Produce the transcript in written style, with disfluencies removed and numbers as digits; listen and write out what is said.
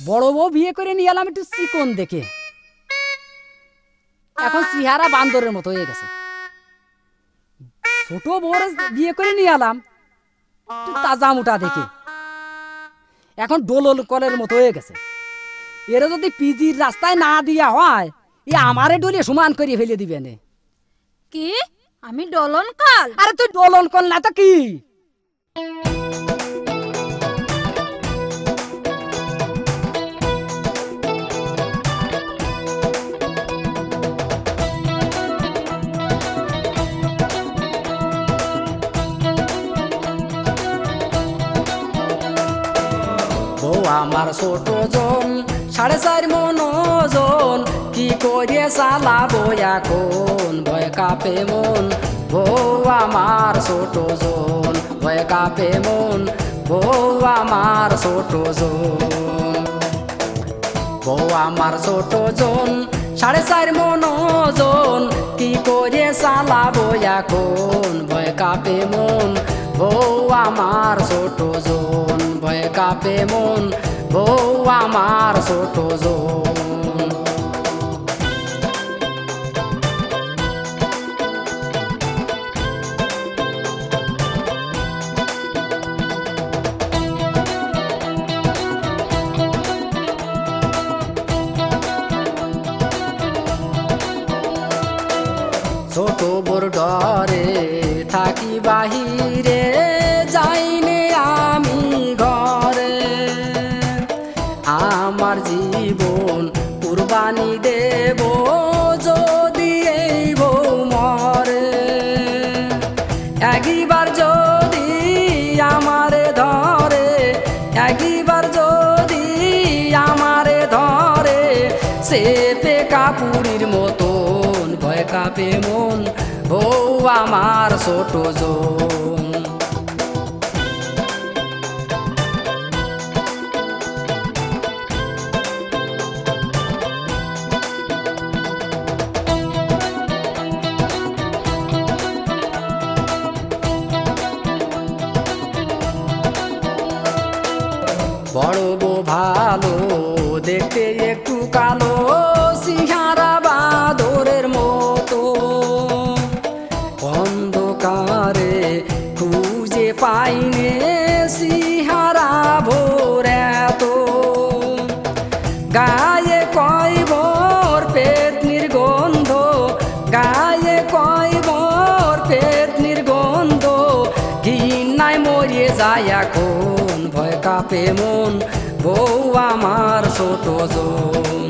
বড় বউ বিয়ে করে নিয়ে এলাম একটু চিকন দেখে, এখন চেহারা বান্দরের মতো হয়ে গেছে। ছোট বউর বিয়ে করে নিয়ে এলাম একটু তাজা মোটা দেখে, এখন ডোলল কলের মতো হয়ে গেছে। এরা যদি পিজির রাস্তায় না দিয়া হয়, এ আমারে ডলিয়ে সমান করিয়ে ফেলে দিবে নে। কি আমি ডলন কাল? আরে তুই ডোলন কল না তো কি? বউ আমার ছোট জন, 4.5 মন ওজন, কি করে চালাবো এখন, ভয় কাঁপে মন। বউ আমার ছোট জন, ভয় কাঁপে মন। বউ আমার ছোট জন, বউ আমার ছোট জন, 4.5 মন ওজন, কি করে চালাবো এখন, ভয় কাঁপে মন। বউ আমার ছোট জন, ভয় কাঁপে মন। বউ আমার ছোট জন। ছোট বড় ডরে থাকি বাহিরে, যাইনে আমি ঘরে। আমার জীবন কুরবানি দেব যদি এই বউ মরে। একবার যদি আমারে ধরে, একবার যদি আমারে ধরে, চেপে কাপুরির মতন, ভয় কাঁপে মন। বউ আমার ছোট জন। বড় বউ ভালো দেখতে একটু কালো, সিংহারা বাদরের মতো। অন্ধকারে খুঁজে পাইনে সিংহারা ভোর এত। গায়ে কয় ভোর পেট নির্গন্ধ, গায়ে কয় ভোর পেট নির্গন্ধ। ঘৃণায় মরিয়ে যায় এখন, ভয় কাঁপে মন। বউ আমার ছোট জন।